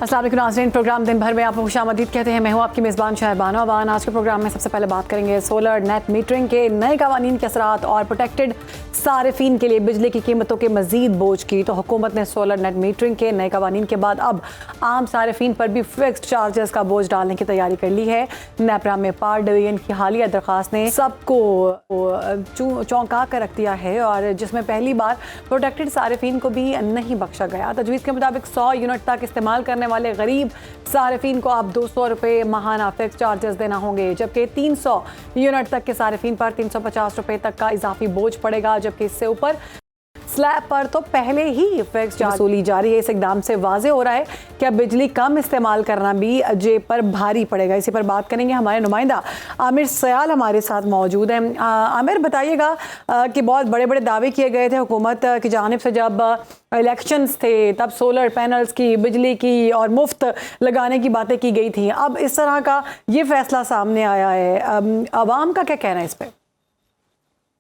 अस्सलाम वालेकुम नाज़रीन, प्रोग्राम दिन भर में आपको खुशामदीद कहते हैं। मैं हूँ आपकी मेज़बान शाहबानो अवान। आज के प्रोग्राम में सबसे पहले बात करेंगे सोलर नेट मीटरिंग के नए कवानीन के असरात और प्रोटेक्टेड सारिफीन के लिए बिजली की कीमतों के मजीद बोझ की। तो हुकूमत ने सोलर नेट मीटरिंग के नए कवानीन के बाद अब आम सारिफीन पर भी फिक्स्ड चार्जेस का बोझ डालने की तैयारी कर ली है। नेपरा में पार डिवीजन की हालिया दरख्वास्त ने सबको चौंका कर रख दिया है और जिसमें पहली बार प्रोटेक्टेड सारिफीन को भी नहीं बख्शा गया। तजवीज़ के मुताबिक 100 यूनिट तक इस्तेमाल करने वाले गरीब सारिफीन को अब 200 रुपये माहाना फिक्स चार्जेस देना होंगे, जबकि 300 यूनिट तक के सारिफीन पर 350 रुपये तक का इजाफी बोझ पड़ेगा, जबकि इससे ऊपर स्लैब पर तो पहले ही फिक्स चार्ज वसूली जारी है। इस इकदाम से वाजे हो रहा है कि अब बिजली कम इस्तेमाल करना भी जेब पर भारी पड़ेगा। इसी पर बात करेंगे, हमारे नुमाइंदा आमिर सयाल हमारे साथ मौजूद हैं। आमिर, बताइएगा कि बहुत बड़े बड़े दावे किए गए थे हुकूमत की जानिब से जब इलेक्शंस थे, तब सोलर पैनल्स की, बिजली की और मुफ्त लगाने की बातें की गई थी। अब इस तरह का ये फैसला सामने आया है, अवाम का क्या कहना है इस पर?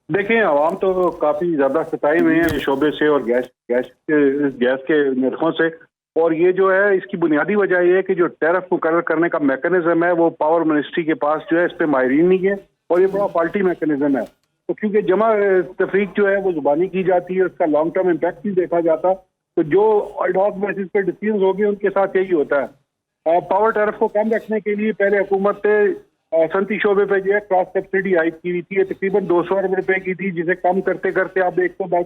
देखें, आवाम तो काफी ज्यादा सताए हुए हैं शोबे से और गैस के नरखों से। और ये जो है, इसकी बुनियादी वजह ये है कि जो टैरिफ मुकर्रर करने का मैकेनिज्म है वो पावर मिनिस्ट्री के पास जो है इस पे माहिरीन नहीं है और ये बड़ा फॉल्टी मैकेनिज्म है। तो क्योंकि जमा तफरीक जो है वो जुबानी की जाती है, उसका लॉन्ग टर्म इम्पैक्ट नहीं देखा जाता, तो जो एडहॉक बेसिस पे डिसीजन हो गए उनके साथ यही होता है। पावर टैरिफ को कम रखने के लिए पहले हुकूमत ने सनती शोबे पे जो है क्रॉस सब्सिडी आयद की हुई थी, ये तकरीबन 200 अरब रुपए की थी, जिसे कम करते करते अब 110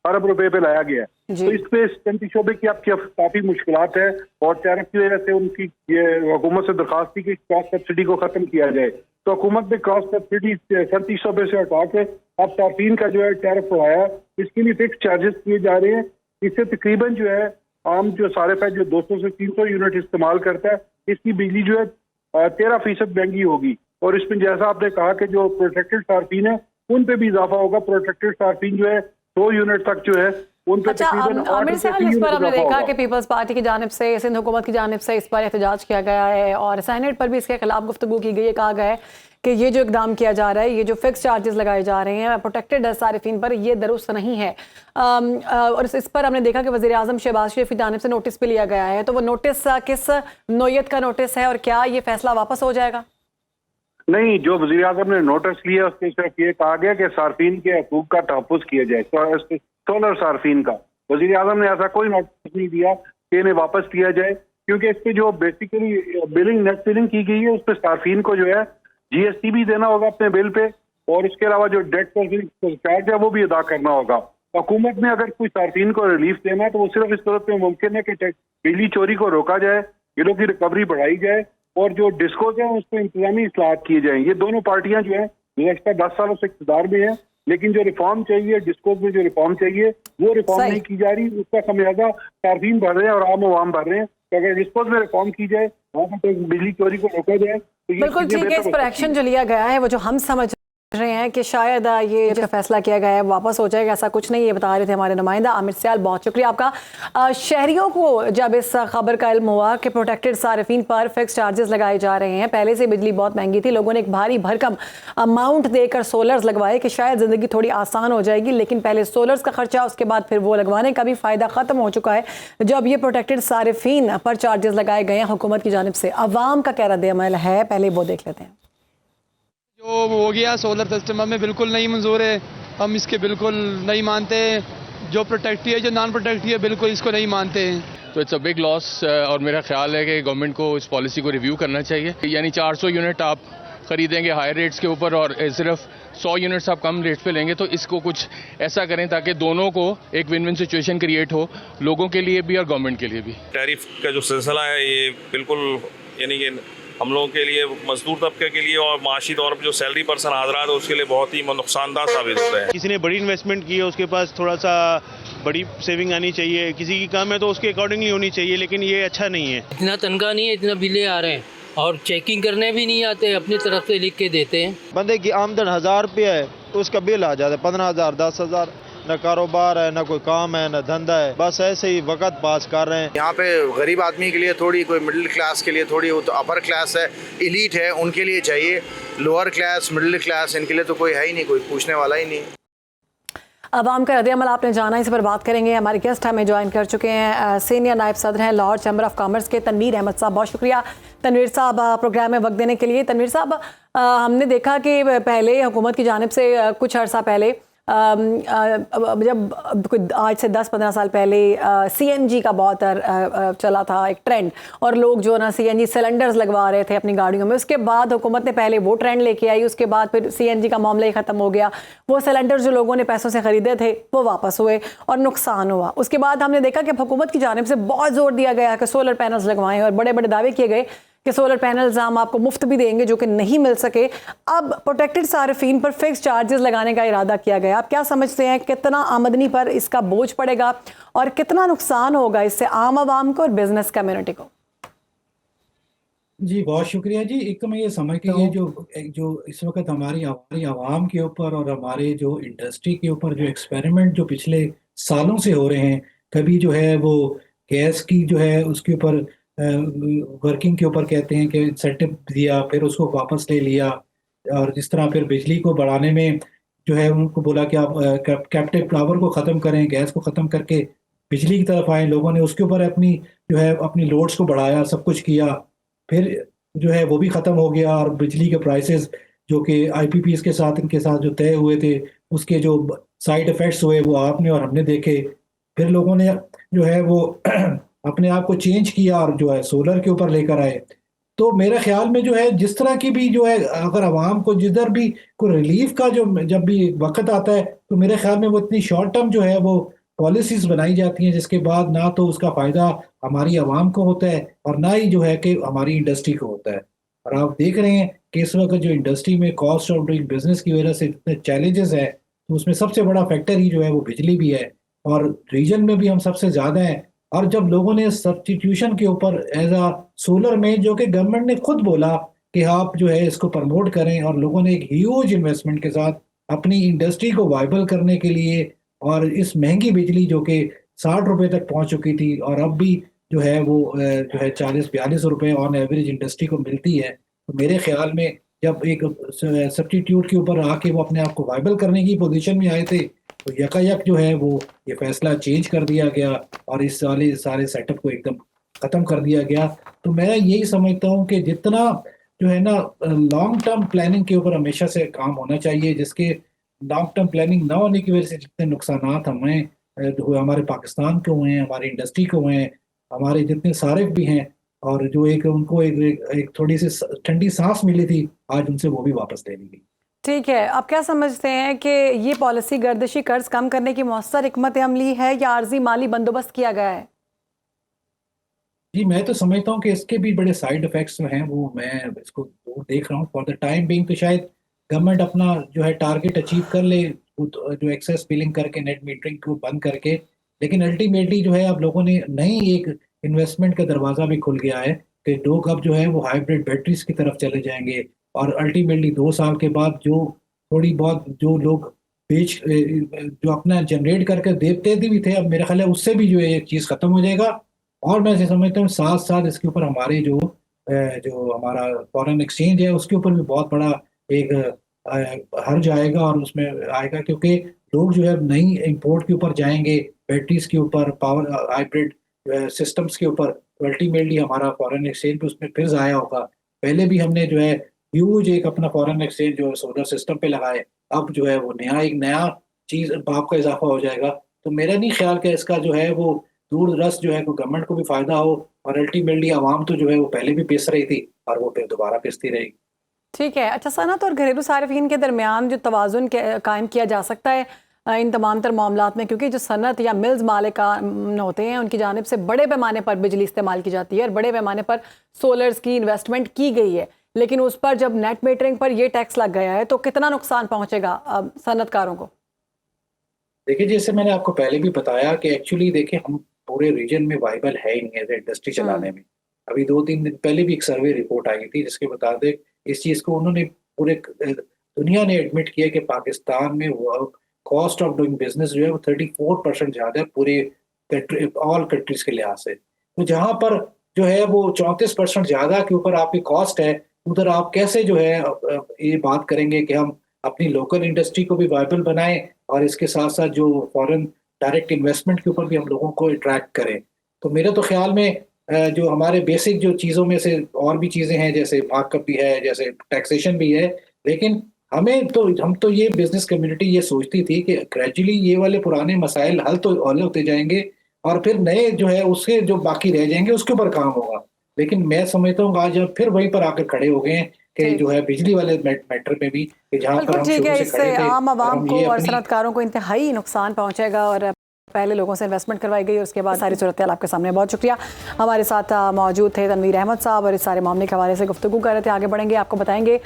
अरब रुपए पे लाया गया है। तो इस पे सनती शोबे की अब काफी मुश्किलात है और टैरिफ की वजह से उनकी ये हुकूमत से दरखास्त थी कि क्रॉस सब्सिडी को खत्म किया जाए। तो हुकूमत ने क्रॉस सब्सिडी सनती शोबे से हटा के अब सार्फिन का जो है टैरिफ बढ़ाया, इसके लिए फिक्स चार्जेस किए जा रहे हैं। इससे तकरीबन जो है आम जो सारिफ है जो 200 से 300 यूनिट इस्तेमाल करता है, इसकी बिजली जो है 13% महंगी होगी। और इसमें जैसा आपने कहा कि जो प्रोटेक्टेड सार्फिन है उन पे भी इजाफा होगा। प्रोटेक्टेड सार्फिन जो है 100 यूनिट तक जो है उन पे तकरीबन 8 इस पर हमने देखा कि पीपल्स पार्टी की जानिब से, सिंध हुकूमत की जानिब से इस पर एहतजाज किया गया है और सेनेट पर भी इसके खिलाफ गुफ्तगू की गई है। कहा गया है कि ये जो इकदाम किया जा रहा है, ये जो फिक्स चार्जेस लगाए जा रहे हैं प्रोटेक्टेड सारिफीन पर, ये दुरुस्त नहीं है। और इस पर हमने देखा कि वज़ीर आज़म शहबाज शरीफ की जानिब से नोटिस भी लिया गया है। तो वो नोटिस किस नौयत का नोटिस है और क्या ये फैसला वापस हो जाएगा? नहीं, जो वज़ीर आज़म ने नोटिस लिया उसमें सिर्फ ये कहा गया कि सार्फिन के हकूक का तहफ़्फ़ुज़ किया जाए, सोलर सार्फिन का। वज़ीर आज़म ने ऐसा कोई नोटिस नहीं दिया कि इन्हें वापस लिया जाए, क्योंकि इस पर जो बेसिकली नेट बिलिंग की गई है उस पर सार्फिन को जो है GST भी देना होगा अपने बिल पे और इसके अलावा जो डेट सर्विस चार्ज है वो भी अदा करना होगा। हुकूमत ने अगर कोई सार्फिन को रिलीफ देना है तो वो सिर्फ इस सूरत में मुमकिन है कि बिजली चोरी को रोका जाए, बिलों की रिकवरी बढ़ाई जाए और जो डिस्कोज है उस पर इंतजामी इस्लाहत किए जाएं। ये दोनों पार्टियां जो है गुज़श्ता 10 सालों से इक़्तिदार में है, लेकिन जो रिफॉर्म चाहिए, डिस्कोज में जो रिफॉर्म चाहिए वो रिफॉर्म नहीं की जा रही। उसका खमियाजा सार्फिन भर रहे हैं और आम आवाम भर रहे हैं। तो अगर डिस्कोज में रिफॉर्म की जाए, वहाँ पर बिजली चोरी को रोका जाए तो ये बिल्कुल ठीक है। इस पर एक्शन जो लिया गया है वो जो हम समझ रहे हैं कि शायद ये जो फैसला किया गया है वापस हो जाएगा, ऐसा कुछ नहीं। ये बता रहे थे हमारे नुमाइंदा आमिर सयाल, बहुत शुक्रिया आपका। शहरियों को जब इस खबर का इल्म हुआ कि प्रोटेक्टेड सारिफीन पर फिक्स चार्जेस लगाए जा रहे हैं, पहले से बिजली बहुत महंगी थी, लोगों ने एक भारी भरकम अमाउंट देकर सोलर्स लगवाए कि शायद ज़िंदगी थोड़ी आसान हो जाएगी, लेकिन पहले सोलर्स का खर्चा, उसके बाद फिर वो लगवाने का भी फ़ायदा ख़त्म हो चुका है जब ये प्रोटेक्टेड सारिफीन पर चार्जेस लगाए गए हैं हुकूमत की जानिब से। अवाम का क्या रद्द-ए-अमल है, पहले वो देख लेते हैं। जो हो गया सोलर सिस्टम हमें बिल्कुल नहीं मंजूर है, हम इसके बिल्कुल नहीं मानते हैं। जो प्रोटेक्टिव है, जो नॉन प्रोटेक्टिव है, बिल्कुल इसको नहीं मानते हैं। तो इट्स अ बिग लॉस और मेरा ख्याल है कि गवर्नमेंट को इस पॉलिसी को रिव्यू करना चाहिए। यानी 400 यूनिट आप खरीदेंगे हायर रेट्स के ऊपर और सिर्फ 100 यूनिट्स आप कम रेट पे लेंगे, तो इसको कुछ ऐसा करें ताकि दोनों को एक विन विन सिचुएशन क्रिएट हो, लोगों के लिए भी और गवर्नमेंट के लिए भी। टैरिफ का जो सिलसिला है ये बिल्कुल यानी कि हम लोगों के लिए, मजदूर तबके के लिए और माशी तौर पर जो सैलरी पर्सन हाजरात है उसके लिए बहुत ही नुकसानदार साबित होता है। किसी ने बड़ी इन्वेस्टमेंट की है, उसके पास थोड़ा सा बड़ी सेविंग आनी चाहिए, किसी की कम है तो उसके अकॉर्डिंगली होनी चाहिए, लेकिन ये अच्छा नहीं है। इतना तनख्वाह नहीं है, इतना बिले आ रहे हैं और चेकिंग करने भी नहीं आते, अपनी तरफ से लिख के देते हैं। बंदे की आमदन 1000 रुपया है तो उसका बिल आ जाता है 15,000, 10,000। न कारोबार है, न कोई काम है, न धंधा है, बस ऐसे ही वक्त पास कर रहे हैं। यहाँ पे गरीब आदमी के लिए थोड़ी, कोई मिडिल क्लास के लिए थोड़ी, वो तो अपर क्लास है, एलीट है, उनके लिए चाहिए। लोअर क्लास, मिडिल क्लास, इनके लिए तो कोई है ही नहीं, कोई पूछने वाला ही नहीं। अवाम का रद्द-ए-अमल आपने जाना, इस पर बात करेंगे। हमारे गेस्ट हमें ज्वाइन कर चुके हैं, सीनियर नायब सदर हैं लाहौर चैम्बर ऑफ कॉमर्स के तनवीर अहमद साहब। बहुत शुक्रिया तनवीर साहब प्रोग्राम में वक्त देने के लिए। तनवीर साहब, हमने देखा कि पहले हुकूमत की जानिब से कुछ अर्सा पहले जब आज से 10-15 साल पहले CNG का बहुत चला था एक ट्रेंड, और लोग जो ना CNG सिलेंडर्स लगवा रहे थे अपनी गाड़ियों में। उसके बाद हुकूमत ने पहले वो ट्रेंड लेके आई, उसके बाद फिर CNG का मामला ही ख़त्म हो गया। वो सिलेंडर जो लोगों ने पैसों से ख़रीदे थे वो वापस हुए और नुकसान हुआ। उसके बाद हमने देखा कि हुकूमत की जानिब से बहुत ज़ोर दिया गया कि सोलर पैनल्स लगवाएं, और बड़े बड़े दावे किए गए कि सोलर पैनल्स हम आपको मुफ्त भी देंगे, जो कि नहीं मिल सके। अब प्रोटेक्टेड सार्फिन पर फिक्स चार्जेस लगाने का इरादा किया गया। आप क्या समझते हैं, कितना आमदनी पर इसका बोझ पड़ेगा और कितना नुकसान होगा इससे आम आवाम को और बिजनेस कम्युनिटी को? जी बहुत शुक्रिया जी। एक तो मैं ये समझता हूँ जो इस वक्त हमारी आवाम के ऊपर और हमारे जो इंडस्ट्री के ऊपर जो एक्सपेरिमेंट जो पिछले सालों से हो रहे हैं, कभी जो है वो गैस की जो है उसके ऊपर वर्किंग के ऊपर कहते हैं कि इंसेंटिव दिया, फिर उसको वापस ले लिया, और जिस तरह फिर बिजली को बढ़ाने में जो है उनको बोला कि आप कैप्टिव पावर को ख़त्म करें, गैस को ख़त्म करके बिजली की तरफ आए। लोगों ने उसके ऊपर अपनी जो है अपनी लोड्स को बढ़ाया, सब कुछ किया, फिर जो है वो भी ख़त्म हो गया। और बिजली के प्राइसेस जो कि IPPs के साथ इनके साथ जो तय हुए थे, उसके जो साइड इफ़ेक्ट्स हुए वो आपने और हमने देखे। फिर लोगों ने जो है वो अपने आप को चेंज किया और जो है सोलर के ऊपर लेकर आए। तो मेरे ख्याल में जो है जिस तरह की भी जो है अगर आवाम को जिधर भी कोई रिलीफ का जो जब भी वक्त आता है, तो मेरे ख्याल में वो इतनी शॉर्ट टर्म जो है वो पॉलिसीज बनाई जाती हैं, जिसके बाद ना तो उसका फ़ायदा हमारी आवाम को होता है और ना ही जो है कि हमारी इंडस्ट्री को होता है। और आप देख रहे हैं कि इस वक्त जो इंडस्ट्री में कॉस्ट ऑफ डूइंग बिजनेस की वजह से इतने चैलेंजेस है, तो उसमें सबसे बड़ा फैक्टर ही जो है वो बिजली भी है, और रीजन में भी हम सबसे ज़्यादा हैं। और जब लोगों ने सब्स्टिट्यूशन के ऊपर एज आ सोलर में, जो कि गवर्नमेंट ने खुद बोला कि आप जो है इसको प्रमोट करें, और लोगों ने एक ह्यूज इन्वेस्टमेंट के साथ अपनी इंडस्ट्री को वाइबल करने के लिए, और इस महंगी बिजली जो कि 60 रुपए तक पहुंच चुकी थी और अब भी जो है वो जो है 40-42 रुपए ऑन एवरेज इंडस्ट्री को मिलती है। तो मेरे ख्याल में जब एक सब्स्टिट्यूट के ऊपर आके वो अपने आप को वाइबल करने की पोजीशन में आए थे, तो यकायक जो है वो ये फैसला चेंज कर दिया गया और इस सारे सेटअप को एकदम ख़त्म कर दिया गया। तो मैं यही समझता हूँ कि जितना जो है ना लॉन्ग टर्म प्लानिंग के ऊपर हमेशा से काम होना चाहिए, जिसके लॉन्ग टर्म प्लानिंग ना होने की वजह से जितने नुकसान हमें हमारे पाकिस्तान को हुए हैं, हमारी इंडस्ट्री को हुए हैं, हमारे जितने सारिफ भी हैं, और जो एक उनको एक थोड़ी सी ठंडी सांस मिली थी, आज उनसे वो भी वापस ले ली गई। ठीक है, आप क्या समझते हैं कि ये पॉलिसी गर्दिशी कर्ज कम करने की मौसर हिकमत अमली है या आर्जी माली बंदोबस्त किया गया है? जी मैं तो समझता हूँ कि इसके भी बड़े साइड इफेक्ट्स हैं, वो मैं इसको देख रहा हूँ। फॉर द टाइम बिंग तो शायद गवर्नमेंट अपना जो है टारगेट अचीव कर ले, जो एक्सेस बिलिंग करके नेट मीटरिंग को बंद करके, लेकिन अल्टीमेटली जो है अब लोगों ने नई एक इन्वेस्टमेंट का दरवाज़ा भी खुल गया है कि लोग अब जो है वो हाइब्रिड बैटरीज की तरफ चले जाएंगे, और अल्टीमेटली 2 साल के बाद जो थोड़ी बहुत जो लोग जो अपना जनरेट करके देते भी थे, अब मेरा ख्याल है उससे भी जो है एक चीज़ ख़त्म हो जाएगा। और मैं समझता हूँ साथ साथ इसके ऊपर हमारे जो हमारा फॉरेन एक्सचेंज है उसके ऊपर भी बहुत बड़ा एक हर्ज आएगा, और उसमें आएगा क्योंकि लोग जो है नई इंपोर्ट के ऊपर जाएंगे, बैटरीज के ऊपर, पावर हाइब्रिड सिस्टम्स के ऊपर, तो अल्टीमेटली हमारा फॉरेन एक्सचेंज भी उसमें फिर ज़ाया होगा। पहले भी हमने जो है ह्यूज एक अपना फॉरेन एक्सचेंज जो है सोलर सिस्टम पे लगाए, अब जो है वो एक नया चीज़ भाव का इजाफा हो जाएगा। तो मेरा नहीं ख्याल कि इसका जो है वो दूरदर्श जो है को गवर्नमेंट को भी फ़ायदा हो, और अल्टीमेटली आवाम तो जो है वो पहले भी पिस रही थी और वो फिर दोबारा पिसती रहेगी। ठीक है। अच्छा, सनत और घरेलू सार्फिन के दरमियान जो तवाज़ुन कायम किया जा सकता है इन तमाम तर मामलात में, क्योंकि जो सनत या मिल्स मालिकान होते हैं उनकी जानिब से बड़े पैमाने पर बिजली इस्तेमाल की जाती है और बड़े पैमाने पर सोलर्स की इन्वेस्टमेंट की गई है, लेकिन उस पर जब नेट मीटरिंग पर ये टैक्स लग गया है तो कितना नुकसान पहुंचेगा सनतकारों को? देखिए, जैसे मैंने आपको पहले भी बताया कि एक्चुअली देखिए हम पूरे रीजन में वाइबल है ही नहीं एज इंडस्ट्री चलाने में। अभी 2-3 दिन पहले भी एक सर्वे रिपोर्ट आई थी जिसके मुताबिक इस चीज़ को उन्होंने पूरे दुनिया ने एडमिट किया कि पाकिस्तान में कॉस्ट ऑफ डूइंग बिजनेस जो है वो 34% ज़्यादा है पूरे ऑल कंट्रीज के लिहाज से। तो जहाँ पर जो है वो 34% ज़्यादा के ऊपर आपकी कॉस्ट है, उधर आप कैसे जो है ये बात करेंगे कि हम अपनी लोकल इंडस्ट्री को भी वाइबल बनाएं और इसके साथ साथ जो फॉरेन डायरेक्ट इन्वेस्टमेंट के ऊपर भी हम लोगों को अट्रैक्ट करें। तो मेरे तो ख्याल में जो हमारे बेसिक जो चीज़ों में से और भी चीज़ें हैं, जैसे मार्कअप भी है, जैसे टैक्सेशन भी है, लेकिन हम तो ये बिजनेस कम्युनिटी ये सोचती थी कि ग्रेजुअली ये वाले पुराने मसाइल हल होते जाएंगे और फिर नए जो है उसके जो बाकी रह जाएंगे उसके ऊपर काम होगा। लेकिन मैं समझता हूँ आज हम फिर वहीं पर आकर खड़े हो गए हैं कि जो है बिजली वाले मैटर में भी, कि जहाँ पर हम ठीक है, शुरू से खड़े इससे थे आम आवाम हम को ये और अपनी सनतकारों को इंतहाई नुकसान पहुंचेगा और पहले लोगों से इन्वेस्टमेंट करवाई गई और उसके बाद सारी सूरत आपके सामने। बहुत शुक्रिया। हमारे साथ मौजूद थे तनवीर अहमद साहब और इस सारे मामले के हवाले से गुफ्तगू कर रहे थे। आगे बढ़ेंगे, आपको बताएंगे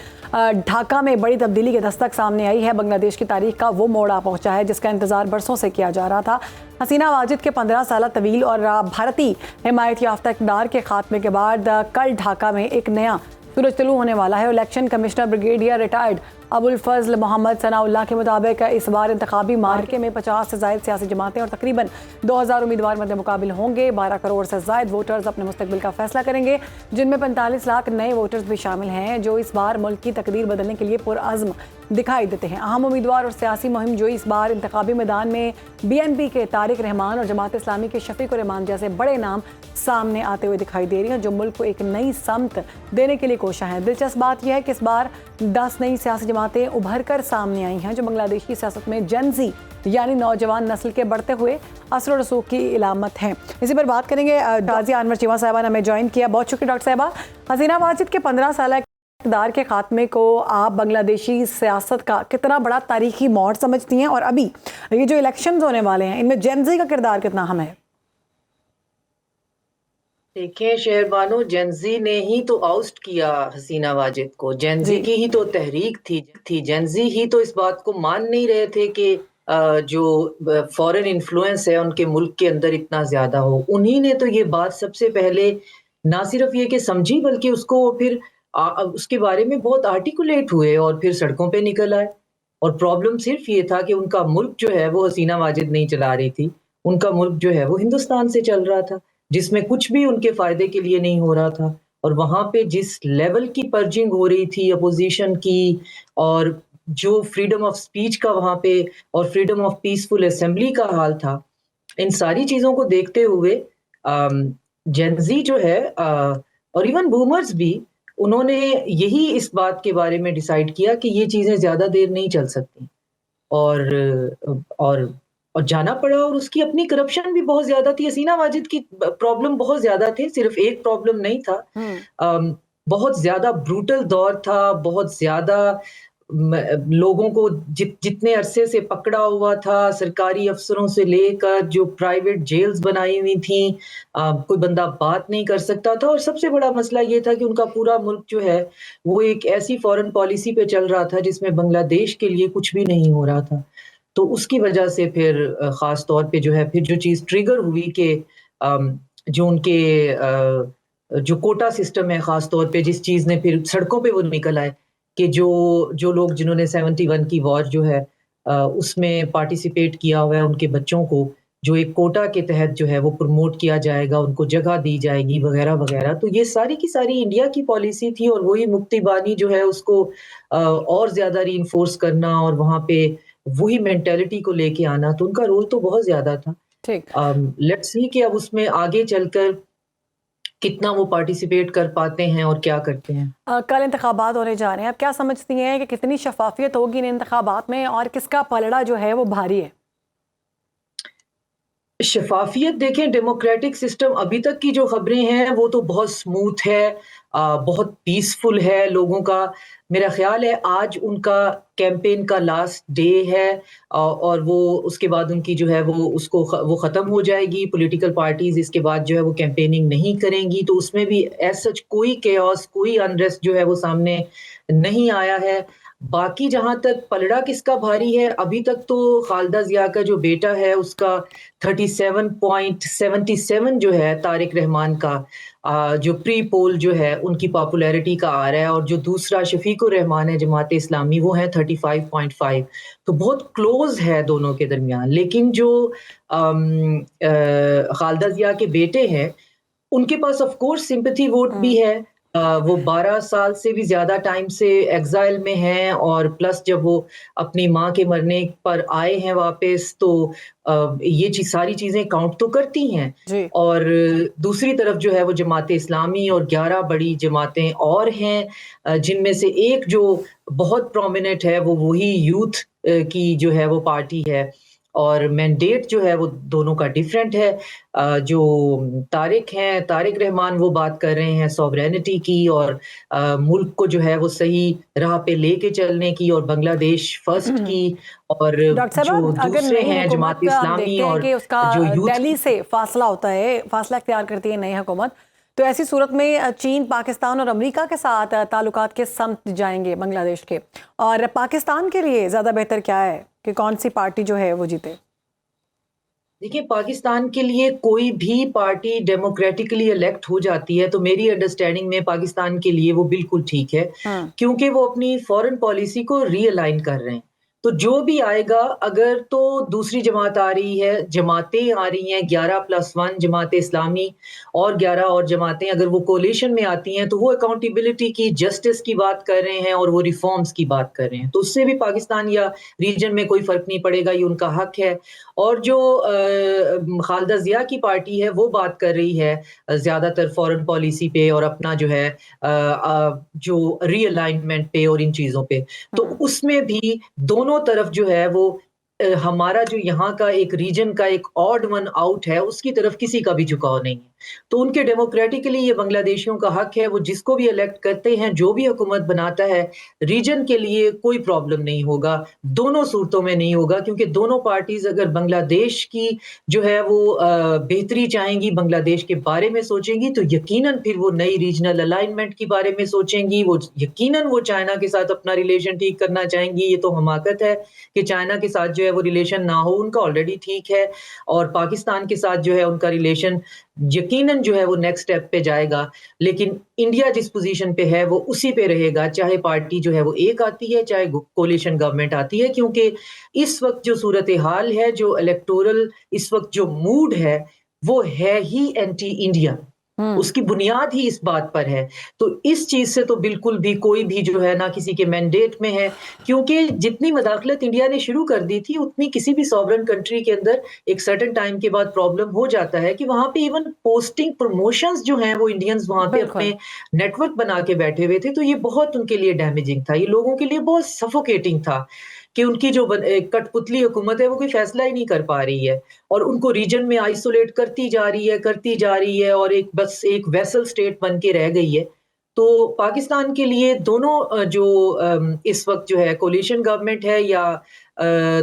ढाका में बड़ी तब्दीली की दस्तक सामने आई है। बांग्लादेश की तारीख का वो मोड़ आ पहुंचा है जिसका इंतजार बरसों से किया जा रहा था। हसीना वाजिद के 15 साल तवील और भारतीय हिमायत याफ्ता इक़्तिदार के खात्मे के बाद कल ढाका में एक नया सूरज तुलू होने वाला है। Election commissioner brigadier retired Abul Fazal Mohammad Sanaullah के मुताबिक इस बार इंतखाबी मार्के में 50 से ज़ायद सियासी जमातें और तकरीबन 2000 उम्मीदवार मद्दे मुकाबिल होंगे। 12 करोड़ से ज़ायद वोटर्स अपने मुस्तकबिल का फैसला करेंगे, जिनमें 45 लाख नए वोटर्स भी शामिल हैं जो इस बार मुल्क की तकदीर बदलने के लिए पुरअज़्म दिखाई देते हैं। अहम उम्मीदवार और सियासी मुहिम जो इस बार इंतखाबी मैदान में BNP के तारिक रहमान और जमात इस्लामी के शफीक रहमान जैसे बड़े नाम सामने आते हुए दिखाई दे रही हैं, जो मुल्क को एक नई समत देने के लिए कोशिश हैं। दिलचस्प बात यह है कि इस बार 10 नई सियासी जमातें उभर कर सामने आई हैं जो बांग्लादेश की सियासत में जेनजी यानी नौजवान नस्ल के बढ़ते हुए असर रसूख की इलामत हैं। इसी पर बात करेंगे। राजिया अनवर चीमा साहबा ने हमें ज्वाइन किया। बहुत शुक्रिया डॉक्टर साहबा। हसीना वाजिद के 15 साल इक़्तिदार के खात्मे को आप बांग्लादेशी सियासत का कितना बड़ा तारीखी मोड़ समझती हैं, और अभी ये जो इलेक्शंस होने वाले हैं इनमें जेनजी का किरदार कितना अहम है? देखें शहरबानो, जेनजी ने ही तो आउस्ट किया हसीना वाजिद को, जेनजी की ही तो तहरीक थी। जेनजी ही तो इस बात को मान नहीं रहे थे कि जो फॉरेन इन्फ्लुएंस है उनके मुल्क के अंदर इतना ज्यादा हो। उन्हीं ने तो ये बात सबसे पहले ना सिर्फ ये कि समझी, बल्कि उसको फिर उसके बारे में बहुत आर्टिकुलेट हुए और फिर सड़कों पे निकल आए। और प्रॉब्लम सिर्फ ये था कि उनका मुल्क जो है वो हसीना वाजिद नहीं चला रही थी, उनका मुल्क जो है वो हिंदुस्तान से चल रहा था, जिसमें कुछ भी उनके फायदे के लिए नहीं हो रहा था। और वहां पे जिस लेवल की पर्जिंग हो रही थी अपोजिशन की, और जो फ्रीडम ऑफ स्पीच का वहां पे और फ्रीडम ऑफ पीसफुल असेंबली का हाल था, इन सारी चीजों को देखते हुए जेनजी जो है और इवन बूमर्स भी, उन्होंने यही इस बात के बारे में डिसाइड किया कि ये चीजें ज्यादा देर नहीं चल सकती, और जाना पड़ा। और उसकी अपनी करप्शन भी बहुत ज्यादा थी। हसीना वाजिद की प्रॉब्लम बहुत ज्यादा थे, सिर्फ एक प्रॉब्लम नहीं था। बहुत ज्यादा ब्रूटल दौर था, बहुत ज्यादा लोगों को जितने अरसे से पकड़ा हुआ था, सरकारी अफसरों से लेकर जो प्राइवेट जेल्स बनाई हुई थी, कोई बंदा बात नहीं कर सकता था। और सबसे बड़ा मसला ये था कि उनका पूरा मुल्क जो है वो एक ऐसी फॉरेन पॉलिसी पे चल रहा था जिसमें बांग्लादेश के लिए कुछ भी नहीं हो रहा था। तो उसकी वजह से फिर ख़ास तौर पे जो है फिर जो चीज़ ट्रिगर हुई कि जो उनके जो कोटा सिस्टम है, ख़ास तौर पे जिस चीज़ ने फिर सड़कों पे वो निकल आए कि जो लोग जिन्होंने 71 की वॉर जो है उसमें पार्टिसिपेट किया हुआ है, उनके बच्चों को जो एक कोटा के तहत जो है वो प्रमोट किया जाएगा, उनको जगह दी जाएगी वगैरह वगैरह। तो ये सारी की सारी इंडिया की पॉलिसी थी, और वही मुक्ति बानी जो है उसको और ज़्यादा रीइंफोर्स करना और वहाँ पे वही मेंटालिटी को लेके आना। तो उनका रोल तो बहुत ज्यादा था। ठीक, लेट्स सी कि अब उसमें आगे चलकर कितना वो पार्टिसिपेट कर पाते हैं और क्या करते हैं। कल इंतखाबात होने जा रहे हैं, अब क्या समझती हैं कि कितनी शफाफियत होगी इन इंतखाबात में और किसका पलड़ा जो है वो भारी है? शफाफियत देखें, डेमोक्रेटिक सिस्टम अभी तक की जो खबरें हैं वो तो बहुत स्मूथ है, बहुत पीसफुल है लोगों का। मेरा ख्याल है आज उनका कैंपेन का लास्ट डे है, और वो उसके बाद उनकी जो है वो ख़त्म हो जाएगी। पॉलिटिकल पार्टीज इसके बाद जो है वो कैंपेनिंग नहीं करेंगी, तो उसमें भी एज सच कोई केओस, कोई अनरेस्ट जो है वो सामने नहीं आया है। बाकी जहां तक पलड़ा किसका भारी है, अभी तक तो खालिदा जिया का जो बेटा है उसका 37.77 जो है तारिक रहमान का जो प्री पोल जो है उनकी पॉपुलैरिटी का आ रहा है, और जो दूसरा शफीक रहमान है जमात इस्लामी वो है 35.5। तो बहुत क्लोज है दोनों के दरमियान। लेकिन जो खालिदा जिया के बेटे हैं उनके पास ऑफ कोर्स सिंपैथी वोट भी है, वो 12 साल से भी ज्यादा टाइम से एग्जाइल में हैं, और प्लस जब वो अपनी माँ के मरने पर आए हैं वापस, तो ये सारी चीजें काउंट तो करती हैं। और दूसरी तरफ जो है वो जमात इस्लामी और 11 बड़ी जमातें और हैं, जिनमें से एक जो बहुत प्रोमिनेंट है वो वही यूथ की जो है वो पार्टी है, और मैंडेट जो है वो दोनों का डिफरेंट है। जो तारिक रहमान वो बात कर रहे हैं सॉवरेनिटी की, और मुल्क को जो है वो सही राह पे लेके चलने की, और बांग्लादेश फर्स्ट की, और जो दूसरे हैं जमात इस्लामी और जो यूथ दिल्ली से फासला होता है, फासला इख्तियार करती है नई हुकूमत, तो ऐसी सूरत में चीन, पाकिस्तान और अमेरिका के साथ ताल्लुकात के समत जाएंगे बांग्लादेश के। और पाकिस्तान के लिए ज़्यादा बेहतर क्या है कि कौन सी पार्टी जो है वो जीते? देखिए, पाकिस्तान के लिए कोई भी पार्टी डेमोक्रेटिकली इलेक्ट हो जाती है तो मेरी अंडरस्टैंडिंग में पाकिस्तान के लिए वो बिल्कुल ठीक है, क्योंकि वो अपनी फॉरेन पॉलिसी को रीअलाइन कर रहे हैं। तो जो भी आएगा, अगर तो दूसरी जमात आ रही है, जमातें आ रही हैं 11+1 जमात इस्लामी और 11 और जमातें, अगर वो कोलिशन में आती हैं तो वो अकाउंटेबिलिटी की, जस्टिस की बात कर रहे हैं और वो रिफॉर्म्स की बात कर रहे हैं, तो उससे भी पाकिस्तान या रीजन में कोई फर्क नहीं पड़ेगा, ये उनका हक है। और जो खालिदा जिया की पार्टी है वो बात कर रही है ज्यादातर फॉरेन पॉलिसी पे और अपना जो है जो रीअलाइनमेंट पे और इन चीजों पे, तो उसमें भी दोनों तरफ जो है वो हमारा जो यहाँ का एक रीजन का एक ऑड वन आउट है, उसकी तरफ किसी का भी झुकाव नहीं है। तो उनके डेमोक्रेटिकली ये बांग्लादेशियों का हक है, वो जिसको भी इलेक्ट करते हैं, जो भी हुकूमत बनाता है, रीजन के लिए कोई प्रॉब्लम नहीं होगा, दोनों सूरतों में नहीं होगा, क्योंकि दोनों पार्टीज अगर बांग्लादेश की जो है वो बेहतरी चाहेंगी, बांग्लादेश के बारे में सोचेंगी, तो यकीनन फिर वो नई रीजनल अलाइनमेंट के बारे में सोचेंगी, वो यकीनन वो चाइना के साथ अपना रिलेशन ठीक करना चाहेंगी। ये तो हमाकत है कि चाइना के साथ जो है वो रिलेशन ना हो, उनका ऑलरेडी ठीक है, और पाकिस्तान के साथ जो है उनका रिलेशन यकीनन जो है वो नेक्स्ट स्टेप पे जाएगा। लेकिन इंडिया जिस पोजीशन पे है वो उसी पे रहेगा, चाहे पार्टी जो है वो एक आती है, चाहे कोलिशन गवर्नमेंट आती है, क्योंकि इस वक्त जो सूरत हाल है, जो इलेक्टोरल इस वक्त जो मूड है, वो है ही एंटी इंडिया, उसकी बुनियाद ही इस बात पर है। तो इस चीज से तो बिल्कुल भी कोई भी जो है ना किसी के मैंडेट में है, क्योंकि जितनी मदाखलत इंडिया ने शुरू कर दी थी, उतनी किसी भी सॉवरेन कंट्री के अंदर एक सर्टेन टाइम के बाद प्रॉब्लम हो जाता है कि वहां पे इवन पोस्टिंग प्रमोशंस जो हैं वो इंडियंस वहां पे अपने नेटवर्क बना के बैठे हुए थे, तो ये बहुत उनके लिए डैमेजिंग था, ये लोगों के लिए बहुत सफोकेटिंग था कि उनकी जो कठपुतली हुकूमत है वो कोई फैसला ही नहीं कर पा रही है, और उनको रीजन में आइसोलेट करती जा रही है और बस एक वेसल स्टेट बन के रह गई है। तो पाकिस्तान के लिए दोनों जो इस वक्त जो है कोलिशन गवर्नमेंट है या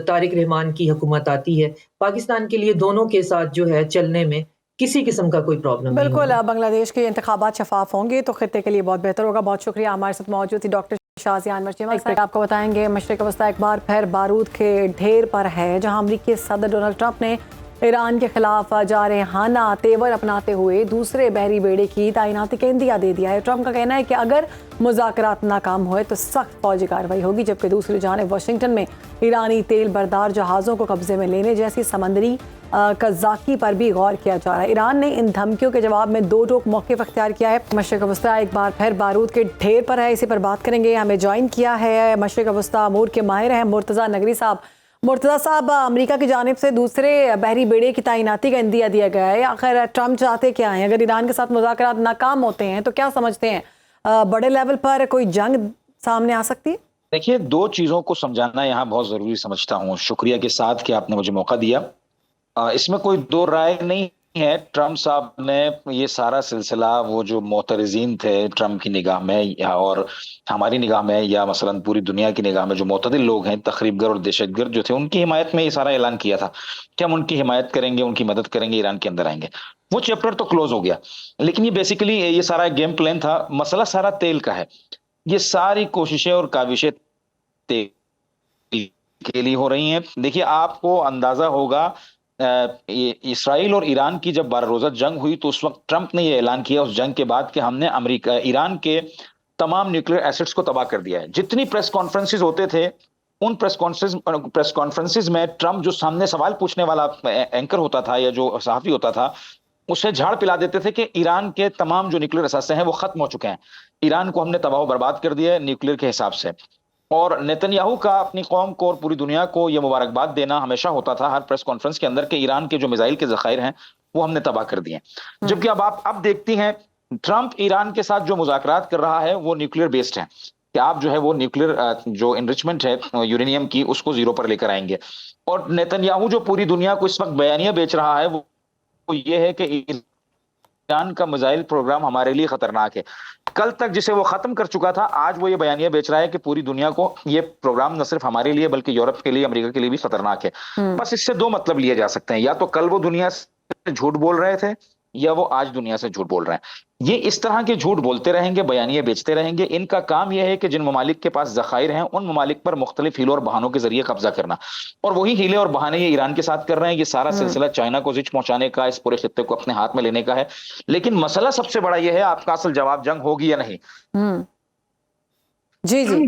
तारिक रहमान की हुकूमत आती है, पाकिस्तान के लिए दोनों के साथ जो है चलने में किसी किस्म का कोई प्रॉब्लम नहीं। बिल्कुल, बांग्लादेश के इंतखाबात शफाफ होंगे तो खित्ते के लिए बहुत बेहतर होगा। बहुत शुक्रिया, हमारे साथ मौजूद थी डॉक्टर शाहजियान मर्चेमा। आपको बताएंगे मशरिक़ वस्ता एक बार फिर बारूद के ढेर पर है, जहां अमरीकी सदर डोनाल्ड ट्रंप ने ईरान के खिलाफ जारहाना तेवर अपनाते हुए दूसरे बहरी बेड़े की तैनाती का इंदिया दे दिया है। ट्रंप का कहना है कि अगर मुज़ाकरात नाकाम हुए तो सख्त फौजी कार्रवाई होगी, जबकि दूसरी जानिब वाशिंगटन में ईरानी तेल बरदार जहाज़ों को कब्जे में लेने जैसी समंदरी कज़ाकी पर भी गौर किया जा रहा है। ईरान ने इन धमकियों के जवाब में दो टोक मौक़िफ़ अख्तियार किया है। मशरिक़ वस्ता एक बार फिर बारूद के ढेर पर है, इसी पर बात करेंगे। हमें ज्वाइन किया है मशरिक़ वस्ता अमूर के माहिर हैं मुर्तज़ा नगरी साहब। मुर्तज़ा साहब, अमेरिका की जानिब से दूसरे बहरी बेड़े की तैनाती का इंदिया दिया गया है, आखिर ट्रंप चाहते क्या हैं? अगर ईरान के साथ मुज़ाकरात नाकाम होते हैं तो क्या समझते हैं, बड़े लेवल पर कोई जंग सामने आ सकती है? देखिए, दो चीज़ों को समझाना यहाँ बहुत ज़रूरी समझता हूँ। शुक्रिया के साथ कि आपने मुझे मौका दिया। इसमें कोई दो राय नहीं है, ट्रंप साहब ने ये सारा सिलसिला, वो जो मोतरजीन थे ट्रंप की निगाह में या और हमारी निगाह में या मसलन पूरी दुनिया की निगाह में जो मोतदिल लोग हैं, तखरीबगर और दहशतगर्द जो थे, उनकी हिमायत में ये सारा ऐलान किया था कि हम उनकी हिमायत करेंगे, उनकी मदद करेंगे, ईरान के अंदर आएंगे। वो चैप्टर तो क्लोज हो गया, लेकिन ये बेसिकली ये सारा गेम प्लान था। मसला सारा तेल का है। ये सारी कोशिशें और काविशें तेल के लिए हो रही हैं। देखिए, आपको अंदाजा होगा इसराइल और ईरान की जब 12 रोजा जंग हुई तो उस वक्त ट्रंप ने यह ऐलान किया उस जंग के बाद कि हमने ईरान के तमाम न्यूक्लियर एसेट्स को तबाह कर दिया है। जितनी प्रेस कॉन्फ्रेंसेस होते थे, उन प्रेस कॉन्फ्रेंसेस में ट्रंप जो सामने सवाल पूछने वाला एंकर होता था या जो सहाफी होता था, उसे झाड़ पिला देते थे कि ईरान के तमाम जो न्यूक्लियर असासे हैं वो खत्म हो चुके हैं, ईरान को हमने तबाह बर्बाद कर दिया है न्यूक्लियर के हिसाब से। और नेतन्याहू का अपनी कौम को और पूरी दुनिया को यह मुबारकबाद देना हमेशा होता था हर प्रेस कॉन्फ्रेंस के अंदर कि ईरान के जो मिसाइल के जखायर हैं वो हमने तबाह कर दिए। जबकि अब आप देखती हैं ट्रंप ईरान के साथ जो मुज़ाकरात कर रहा है वो न्यूक्लियर बेस्ड है कि आप जो है वो न्यूक्लियर जो एनरिचमेंट है यूरेनियम की उसको जीरो पर लेकर आएंगे। और नेतन्याहू जो पूरी दुनिया को इस वक्त बयानिया बेच रहा है वो ये है कि ईरान का मिसाइल प्रोग्राम हमारे लिए खतरनाक है। कल तक जिसे वो खत्म कर चुका था आज वो ये बयानिया बेच रहा है कि पूरी दुनिया को ये प्रोग्राम न सिर्फ हमारे लिए बल्कि यूरोप के लिए, अमेरिका के लिए भी खतरनाक है। बस इससे दो मतलब लिए जा सकते हैं, या तो कल वो दुनिया से झूठ बोल रहे थे या वो आज दुनिया से झूठ बोल रहे हैं। ये इस तरह के झूठ बोलते रहेंगे, बयानिया बेचते रहेंगे। इनका काम यह है कि जिन ममालिक के पास जखायर हैं उन ममालिक पर मुख्तलिफ हीलों और बहानों के जरिए कब्जा करना, और वही हीले और बहाने ये ईरान के साथ कर रहे हैं। ये सारा सिलसिला चाइना को जिच पहुंचाने का, इस पूरे खित्ते को अपने हाथ में लेने का है। लेकिन मसला सबसे बड़ा यह है आपका असल जवाब जंग होगी या नहीं। जी जी,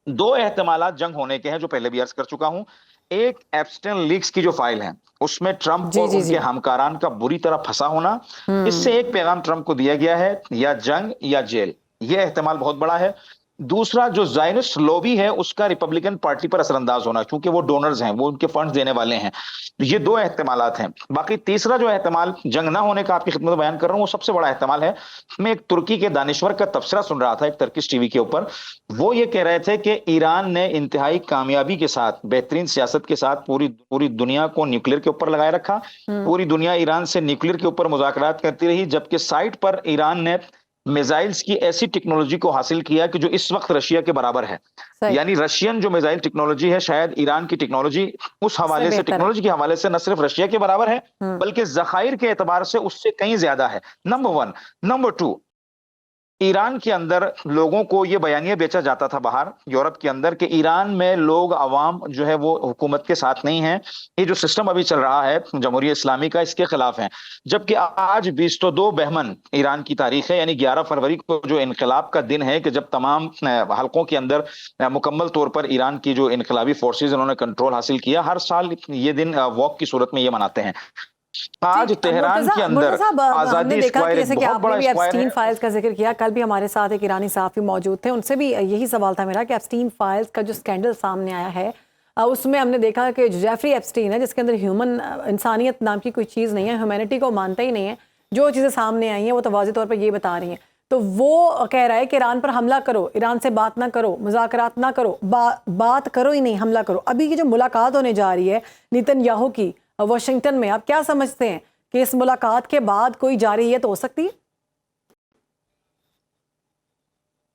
दो एहतमालात जंग होने के हैं जो पहले भी अर्ज कर चुका हूं। एक एप्स्टेन लीक्स की जो फाइल है उसमें ट्रंप और उनके हमकारान का बुरी तरह फंसा होना, इससे एक पैगाम ट्रंप को दिया गया है या जंग या जेल। यह एहतमाल बहुत बड़ा है। दूसरा जो ज़ायनिस्ट लॉबी है उसका रिपब्लिकन पार्टी पर असरअंदाज होना, क्योंकि वो डोनर्स हैं, वो उनके फंड्स देने वाले हैं। ये दो एहतमालात हैं। बाकी तीसरा जो एहतमाल जंग ना होने का आपकी खिदमत में बयान कर रहा हूं वो सबसे बड़ा एहतमाल है। मैं एक तुर्की के दानिश्वर का तबसरा सुन रहा था एक टर्किश टीवी के ऊपर। वो ये कह रहे थे कि ईरान ने इंतहाई कामयाबी के साथ, बेहतरीन सियासत के साथ पूरी दुनिया को न्यूक्लियर के ऊपर लगाए रखा। पूरी दुनिया ईरान से न्यूक्लियर के ऊपर मुज़ाकरात करती रही, जबकि साइट पर ईरान ने मिसाइल्स की ऐसी टेक्नोलॉजी को हासिल किया कि जो इस वक्त रशिया के बराबर है। यानी रशियन जो मिसाइल टेक्नोलॉजी है शायद ईरान की टेक्नोलॉजी उस हवाले से, टेक्नोलॉजी के हवाले से न सिर्फ रशिया के बराबर है बल्कि जखायर के एतबार से उससे कहीं ज्यादा है। नंबर 1। नंबर 2, ईरान के अंदर लोगों को यह बयानिया बेचा जाता था बाहर यूरोप के अंदर कि ईरान में लोग अवाम जो है वो हुकूमत के साथ नहीं है, ये जो सिस्टम अभी चल रहा है जमहूरिया इस्लामी का इसके खिलाफ है। जबकि आज 22 बहमन ईरान की तारीख है, यानी 11 फरवरी को जो इनकलाब का दिन है कि जब तमाम हलकों के अंदर मुकम्मल तौर पर ईरान की जो इनकलाबी फोर्सेज उन्होंने कंट्रोल हासिल किया। हर साल ये दिन वॉक की सूरत में ये मनाते हैं। आज तेहरान के अंदर आजादी स्क्वायर एक बहुत बड़ा स्क्वायर है। फाइल्स का जिक्र किया, कल भी हमारे साथ एक ईरानी सहाफ़ी मौजूद थे, उनसे भी यही सवाल था मेरा कि एप्स्टीन फाइल्स का जो स्कैंडल सामने आया है उसमें हमने देखा कि जेफरी एप्स्टीन है जिसके अंदर इंसानियत नाम की कोई चीज़ नहीं है, ह्यूमैनिटी को मानता ही नहीं है। जो चीज़ें सामने आई हैं वो तो वाज़े तौर पर ये बता रही हैं। तो वो कह रहा है कि ईरान पर हमला करो, ईरान से बात ना करो, मुज़ाकरात ना करो, बात करो ही नहीं, हमला करो। अभी की जो मुलाकात होने जा रही है नेतन्याहू की वाशिंगटन में, आप क्या समझते हैं कि इस मुलाकात के बाद कोई जारहियत हो सकती है?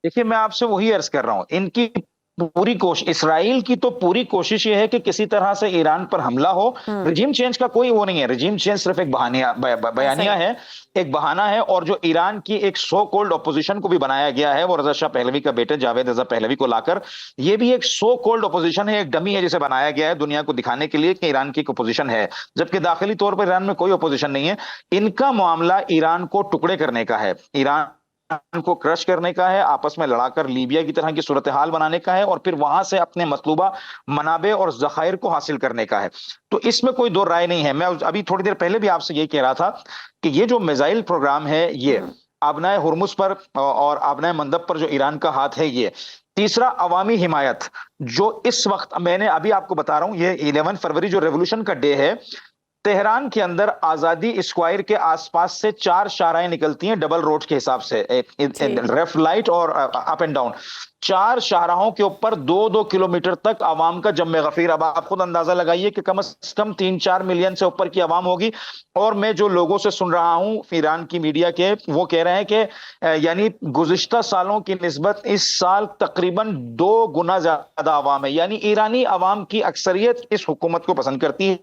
देखिए, मैं आपसे वही अर्ज कर रहा हूं, इनकी पूरी कोशिश, इसराइल की तो पूरी कोशिश ये है कि किसी तरह से ईरान पर हमला हो। रिजीम चेंज का कोई वो नहीं है, रिजीम चेंज सिर्फ एक बयानिया है, एक बहाना है। और जो ईरान की एक सो कॉल्ड ऑपोजिशन को भी बनाया गया है वो रजा शाह पहलवी का बेटे जावेद रजा पहलवी को लाकर, ये भी एक सो कॉल्ड ऑपोजिशन है, एक डमी है जिसे बनाया गया है दुनिया को दिखाने के लिए कि ईरान की एक ऑपोजिशन है, जबकि दाखिली तौर पर ईरान में कोई ऑपोजिशन नहीं है। इनका मामला ईरान को टुकड़े करने का है, ईरान को क्रश करने का है, आपस में लड़ाकर लीबिया की तरह की सूरत हाल बनाने का है और फिर वहां से अपने मतलूबा मनाबे और जखायर को हासिल करने का है। तो इसमें कोई दो राय नहीं है। मैं अभी थोड़ी देर पहले भी आपसे ये कह रहा था कि ये जो मिसाइल प्रोग्राम है ये आबनाए हुर्मुज पर और आबनाए मंदब पर जो ईरान का हाथ है ये। तीसरा, अवामी हिमायत, जो इस वक्त मैंने अभी आपको बता रहा हूं, ये 11 फरवरी जो रेवोल्यूशन का डे है, तेहरान के अंदर आजादी स्क्वायर के आसपास से 4 शाहराएं निकलती हैं डबल रोड के हिसाब से, लेफ्ट लाइट और अप एंड डाउन। 4 शाहराहों के ऊपर 2-2 किलोमीटर तक आवाम का जम्मे गफीर। अब आप खुद अंदाजा लगाइए कि कम से कम 3-4 मिलियन से ऊपर की आवाम होगी। और मैं जो लोगों से सुन रहा हूं ईरान की मीडिया के, वो कह रहे हैं कि यानी गुज़िश्ता सालों की निस्बत इस साल तकरीबन 2 गुना ज्यादा आवाम है। यानी ईरानी आवाम की अक्सरियत इस हुकूमत को पसंद करती है,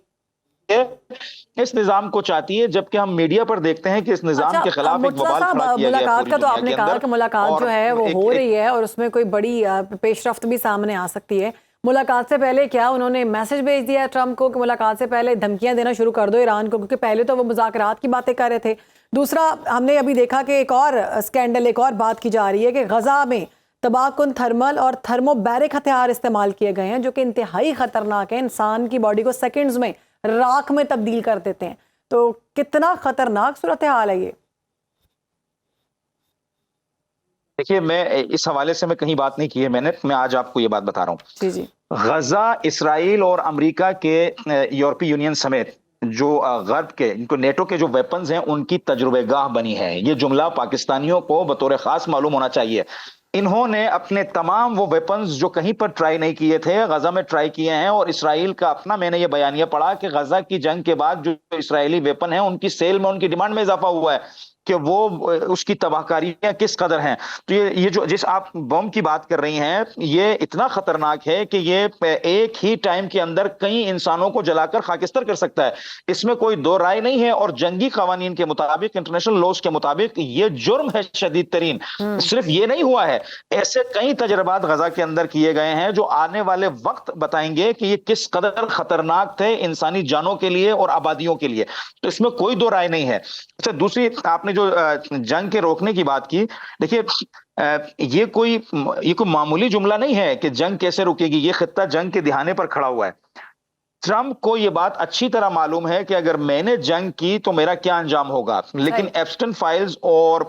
इस निजाम को चाहती है, जबकि हम मीडिया पर देखते हैं कि इस निजाम के खिलाफ एक बवाल खड़ा किया गया है। मुलाकात का तो आपने कहा कि मुलाकात जो है वो हो रही है और उसमें कोई बड़ी पेशरफ्त भी सामने आ सकती है। मुलाकात से पहले क्या उन्होंने मैसेज भेज दिया है ट्रंप को कि मुलाकात से पहले धमकियां देना शुरू कर दो ईरान को, क्योंकि पहले तो वो मुज़ाकरात की बातें कर रहे थे। दूसरा, हमने अभी देखा कि एक और स्कैंडल, एक और बात की जा रही है कि गजा में तबाहकुन थर्मल और थर्मोबैरिक हथियार इस्तेमाल किए गए हैं जो कि इंतहाई खतरनाक है, इंसान की बॉडी को सेकंड्स में राख में तब्दील कर देते हैं। तो कितना खतरनाक सूरत हाल है ये। देखिए, मैं इस हवाले से मैं कहीं बात नहीं की है मैंने, मैं आज आपको ये बात बता रहा हूँ। जी जी। गजा इसराइल और अमेरिका के यूरोपीय यूनियन समेत जो गर्ब के इनको नेटो के जो वेपन्स हैं उनकी तजुर्बेगाह बनी है। ये जुमला पाकिस्तानियों को बतौर खास मालूम होना चाहिए। इन्होंने अपने तमाम वो वेपन्स जो कहीं पर ट्राई नहीं किए थे गजा में ट्राई किए हैं। और इसराइल का अपना, मैंने ये बयानिया पढ़ा कि गजा की जंग के बाद जो इसराइली वेपन है उनकी सेल में, उनकी डिमांड में इजाफा हुआ है कि वो उसकी तबाहकारियां किस कदर हैं। तो ये जो जिस आप बम की बात कर रही हैं ये इतना खतरनाक है कि ये एक ही टाइम के अंदर कई इंसानों को जलाकर खाकिस्तर कर सकता है, इसमें कोई दो राय नहीं है। और जंगी कवानीन के मुताबिक, इंटरनेशनल लॉज के मुताबिक ये जुर्म है शदीद तरीन। सिर्फ ये नहीं हुआ है, ऐसे कई तजर्बात गजा के अंदर किए गए हैं जो आने वाले वक्त बताएंगे कि ये किस कदर खतरनाक थे इंसानी जानों के लिए और आबादियों के लिए। तो इसमें कोई दो राय नहीं है। अच्छा, दूसरी आपने जो जंग के रोकने की बात की, देखिए ये कोई मामूली जुमला नहीं है कि जंग कैसे रुकेगी। ये खित्ता जंग के दिहाने पर खड़ा हुआ है। ट्रंप को यह बात अच्छी तरह मालूम है कि अगर मैंने जंग की तो मेरा क्या अंजाम होगा। लेकिन एप्स्टन फाइल्स और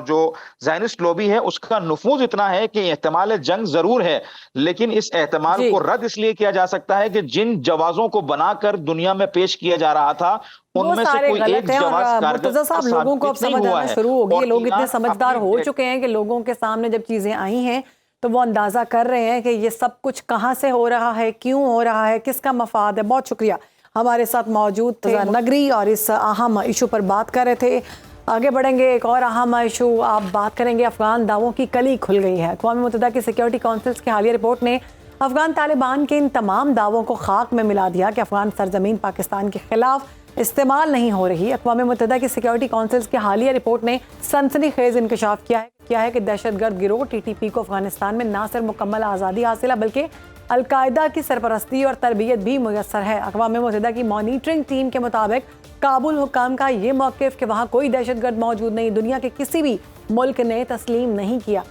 जो ज़ायनिस्ट लॉबी है उसका नुफूज इतना है कि एहतमाल जंग जरूर है, लेकिन इस एहतमाल को रद्द इसलिए किया जा सकता है कि जिन जवाजों को बनाकर दुनिया में पेश किया जा रहा था उनमें से कोई एक जवाब मुर्तजा साहब, लोगों को अब समझ आना शुरू हो गई है। लोग इतने समझदार हो चुके हैं कि लोगों के सामने जब चीजें आई हैं तो वो अंदाजा कर रहे हैं कि ये सब कुछ कहां से हो रहा है, क्यों हो रहा है, किसका मफाद है। बहुत शुक्रिया, हमारे साथ मौजूद थे नगरी और इस अहम इशू पर बात कर रहे थे। आगे बढ़ेंगे, एक और अहम इशू आप बात करेंगे। अफगान दावों की कली खुल गई है। अक़वाम मुत्तहिदा की सिक्योरिटी काउंसिल्स की हालिया रिपोर्ट ने अफगान तालिबान के इन तमाम दावों को खाक में मिला दिया कि अफगान सरजमीन पाकिस्तान के खिलाफ इस्तेमाल नहीं हो रही। अक़वाम मुत्तहिदा की सिक्योरिटी काउंसिल्स की हालिया रिपोर्ट ने सनसनीखेज इंकशाफ किया है कि दहशतगर्द गिरोह TTP को अफगानिस्तान में न सिर्फ मुकम्मल आज़ादी हासिल है बल्कि अलकायदा की सरपरस्ती और तरबियत भी मुयस्सर है। अक़वाम मुत्तहिदा की मॉनिटरिंग टीम के मुताबिक काबुल हुकाम का ये मौक़िफ़ कि वहाँ कोई दहशतगर्द मौजूद नहीं, दुनिया के किसी भी मुल्क ने तस्लीम नहीं किया।